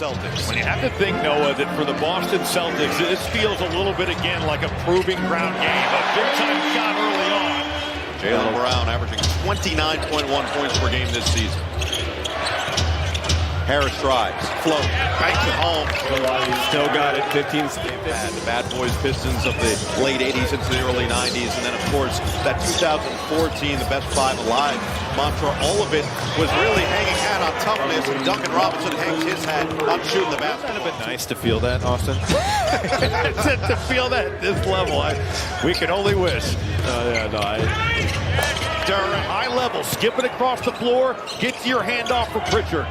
Celtics. When you have to think, Noah, that for the Boston Celtics, this feels a little bit again like a proving ground game. A big-time shot early on. Jaylen Brown averaging 29.1 points per game this season. Harris drives, float, banks it home. Still got it, 15. And the bad boys Pistons of the late 80s into the early 90s. And then, of course, that 2014, the best five alive mantra. All of it was really hanging hat on toughness. And Duncan Robinson hangs his hat on shooting the basket. It's kind of been nice to feel that, Austin. to feel that at this level. We can only wish. Durant, high level, skipping across the floor, gets your hand off for Pritchard.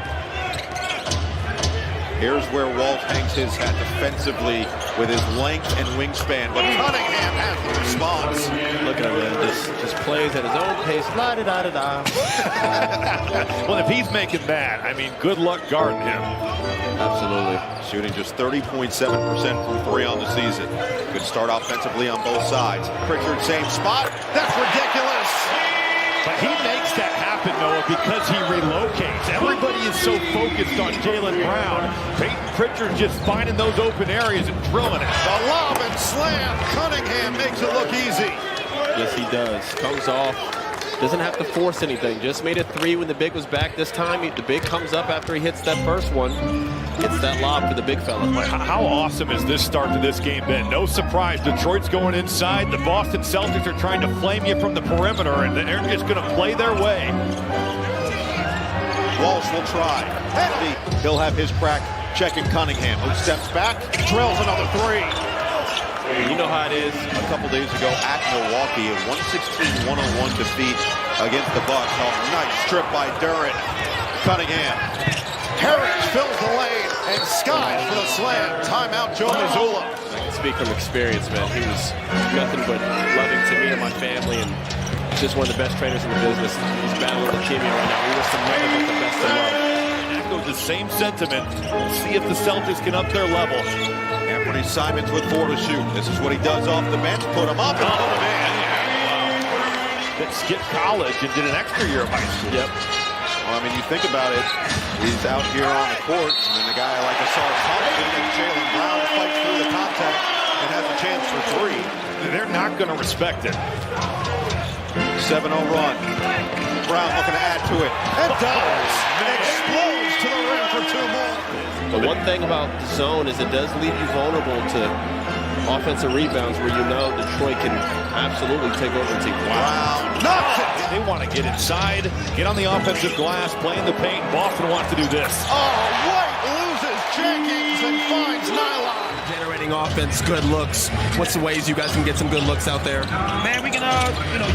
Here's where Walsh hangs his hat defensively with his length and wingspan, but Cunningham has the response. Look at him, just plays at his own pace. La-da-da-da-da. Well, if he's making that, I mean, good luck guarding him. Absolutely. Shooting just 30.7% from three on the season. Good start offensively on both sides. Pritchard, same spot. That's ridiculous. But he makes that happen, Noah, because he relocates. Everybody is so focused on Jaylen Brown. Peyton Pritchard just finding those open areas and drilling it. The lob and slam. Cunningham makes it look easy. Yes, he does. Comes off. Doesn't have to force anything. Just made a three when the big was back this time. The big comes up after he hits that first one. Hits that lob for the big fella. How awesome is this start to this game been? No surprise, Detroit's going inside. The Boston Celtics are trying to flame you from the perimeter, and they're just going to play their way. Walsh will try. He'll have his crack checking Cunningham, who steps back, drills another three. You know how it is. A couple days ago at Milwaukee, a 116-101 defeat against the Bucks. Oh, nice trip by Durant. Cunningham. Harris fills the lane and skies for the slam. Timeout, Joe Mazzulla. I can speak from experience, man. He was nothing but loving to me and my family, and just one of the best trainers in the business. He's battling leukemia right now. We wish him nothing but the best of luck. Echoes the same sentiment. We'll see if the Celtics can up their level. Anthony Simons with 4 to shoot. This is what he does off the bench. Put him up and put him in. That skipped college and did an extra year of high school. Yep. Well, I mean, you think about it. He's out here on the court, and then the guy like Asar Thompson and Jaylen Brown fights through the contact and has a chance for three. They're not going to respect it. 7-0 run. Brown looking to add to it. And does. Explodes to the rim for 2 more. The one thing about the zone is it does leave you vulnerable to offensive rebounds where you know Detroit can absolutely take over the team. Wow. Knocks it. They want to get inside, get on the offensive glass, play in the paint. Boston wants to do this. Oh, White loses Jenkins and finds Nylon. Generating offense, good looks. What's the ways you guys can get some good looks out there? Man, we can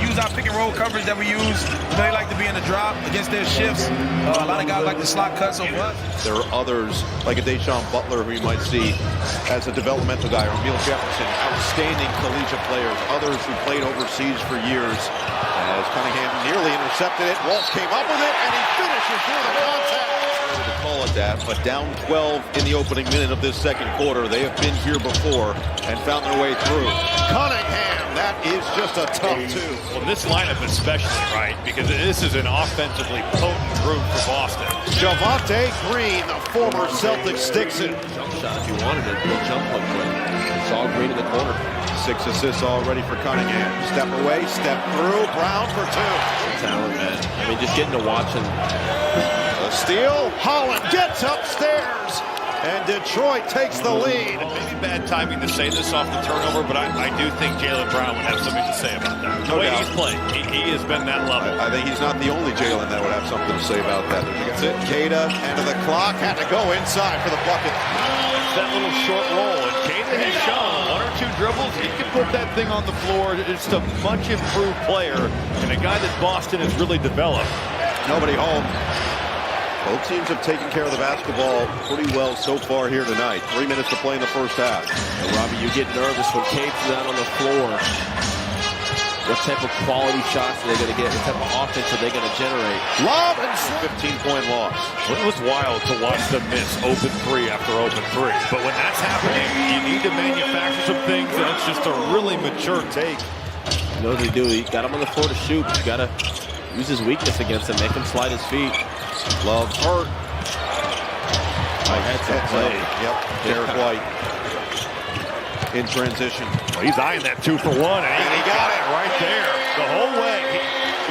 use our pick and roll coverage that we use. They like to be in the drop against their shifts. A lot of guys like the slot cuts or what. There are others like a Deshaun Butler who you might see as a developmental guy, or Emil Jefferson, outstanding collegiate players, others who played overseas for years. As Cunningham nearly intercepted it, Walsh came up with it, and he finishes through the contact. To call it that, but down 12 in the opening minute of this second quarter. They have been here before and found their way through. Cunningham, that is just a tough two. Well, this lineup especially, right? Because this is an offensively potent group for Boston. Javonte Green, the former Celtic, sticks it. Jump shot if you wanted it. Real jump hook play. It's all Green in the corner. 6 assists already for Cunningham. Step away, step through. Brown for 2. Talent, man. I mean, just getting to watching. The steal. Holland gets upstairs. And Detroit takes the lead. Maybe bad timing to say this off the turnover, but I do think Jaylen Brown would have something to say about that. The way he's played, he has been that level. I think he's not the only Jaylen that would have something to say about that. That's it. Queta, end of the clock, had to go inside for the bucket. That little short roll, and Queta has shown 1 or 2 dribbles. He can put that thing on the floor. It's a much improved player and a guy that Boston has really developed. Nobody home. Both teams have taken care of the basketball pretty well so far here tonight. 3 minutes to play in the first half. And Robbie, you get nervous when Cade's out on the floor. What type of quality shots are they going to get? What type of offense are they going to generate? Lob and 15-point loss. It was wild to watch them miss open 3 after open 3. But when that's happening, you need to manufacture some things. That's just a really mature take. You know what they do? He got him on the floor to shoot. You got to use his weakness against him, make him slide his feet. Love hurt. Heads up play. Yep, Derek White in transition. Well, he's eyeing that 2-for-1, and he got it right there the whole way.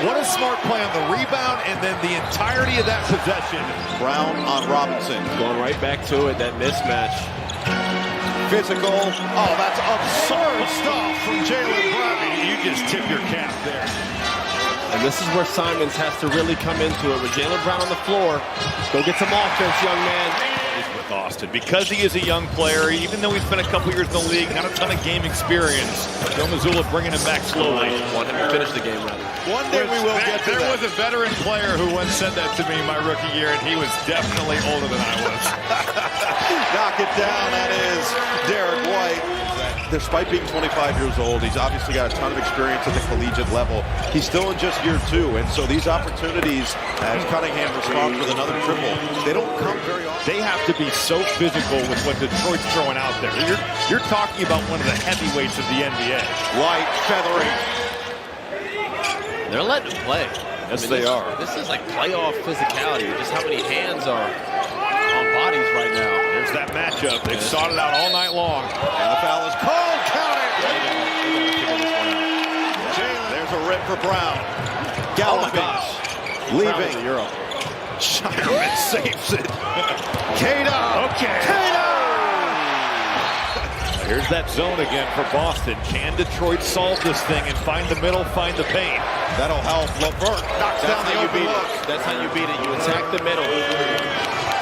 What a smart play on the rebound, and then the entirety of that possession. Brown on Robinson. Going right back to it, that mismatch. Physical. Oh, that's absurd stuff from Jaylen Brown. You just tip your cap there. And this is where Simons has to really come into it. With Jaylen Brown on the floor, go get some offense, young man. With Austin, because he is a young player, even though he's been a couple years in the league, not a ton of game experience, Joe Mazzulla bringing him back slowly. Want him to finish the game, rather. One day we will get to There that. was a veteran player who once said that to me my rookie year, and he was definitely older than I was. Knock it down, that is Derek White. Despite being 25 years old, he's obviously got a ton of experience at the collegiate level. He's still in just year 2, and so these opportunities, as Cunningham responds with another triple, they don't come very often. They have to be so physical with what Detroit's throwing out there. You're talking about one of the heavyweights of the NBA. White feathering. They're letting him play. Yes, they are. This is like playoff physicality. Just how many hands are on bodies right now. There's that matchup. They've sought it out all night long. And the foul is called. Count it. There's a rip for Brown. Galloping. Leaving. Europe. Shireman saves it. Cato. Okay. Cato. Here's that zone again for Boston. Can Detroit solve this thing and find the middle, find the paint? That'll help. LeVert knocks down the open look. That's how you beat it. You attack the middle.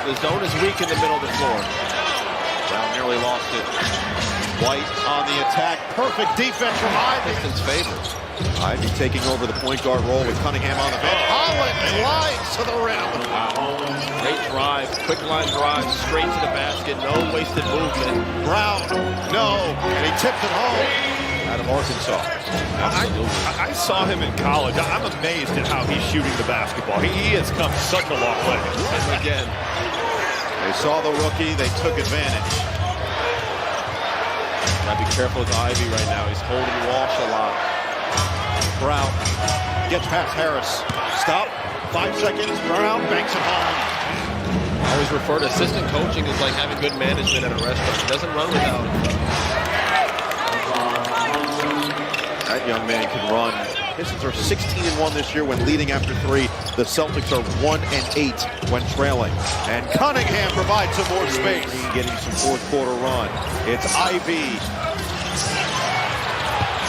The zone is weak in the middle of the floor. Brown nearly lost it. White on the attack. Perfect defense from Ivy. Pistons favor. Ivy taking over the point guard role with Cunningham on the bench. Holland glides to the rim. Wow. Great drive. Quick line drive. Straight to the basket. No wasted movement. Brown. No. And he tips it home. Out of Arkansas. I saw him in college. I'm amazed at how he's shooting the basketball. He has come such a long way. And again. They saw the rookie. They took advantage. Gotta be careful with Ivy right now. He's holding Walsh a lot. Brown gets past Harris. Stop. 5 seconds. Brown banks it home. I always refer to assistant coaching as like having good management at a restaurant. It doesn't run without it. That young man can run. Pistons are 16-1 this year when leading after 3. The Celtics are 1-8 when trailing. And Cunningham provides some more space. Getting some fourth quarter run. It's Ivy.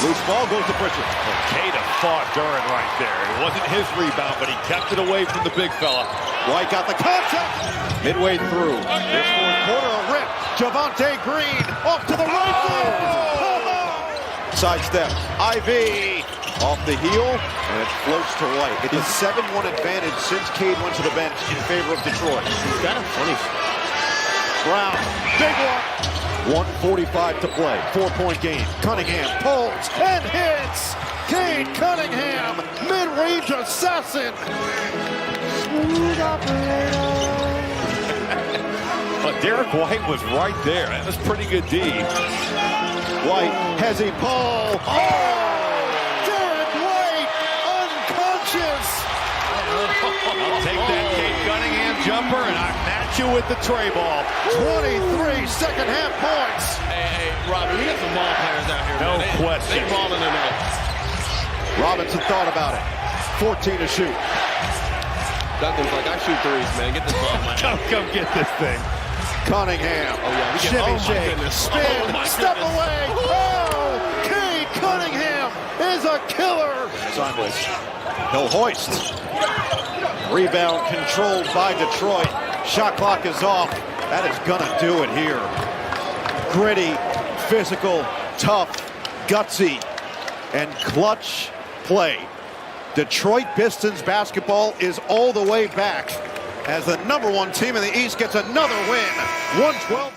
Loose ball goes to Pritchard. Cato fought Duran right there. It wasn't his rebound, but he kept it away from the big fella. White got the contact. Midway through this fourth quarter, a rip. Javonte Green off to the right side. Sidestep. Ivy off the heel, and it floats to White. It's a 7-1 advantage since Cade went to the bench in favor of Detroit. He's got a funny. Brown, big one. 1:45 to play. 4-point game. Cunningham pulls and hits. Cade Cunningham, mid-range assassin. Smooth operator. But Derek White was right there. That was pretty good D. White has a ball. Oh! Derek White, unconscious. I'll take that Cade Cunningham jumper, and I match you with the tray ball. 23 second half points. Hey, Robbie, we got some ball players out here. No man. question. They balling tonight. Robinson thought about it. 14 to shoot. Duncan's like, I shoot threes, man. Get this ball, man. Come get this thing. Cunningham. Oh, yeah, we get- Shimmy oh, my shake. goodness. Spin. Oh, my Step goodness. away. Oh, Cade Cunningham is a killer. Simons. He'll hoist. Rebound controlled by Detroit. Shot clock is off. That is gonna do it here. Gritty, physical, tough, gutsy, and clutch play. Detroit Pistons basketball is all the way back as the #1 team in the East gets another win. 112.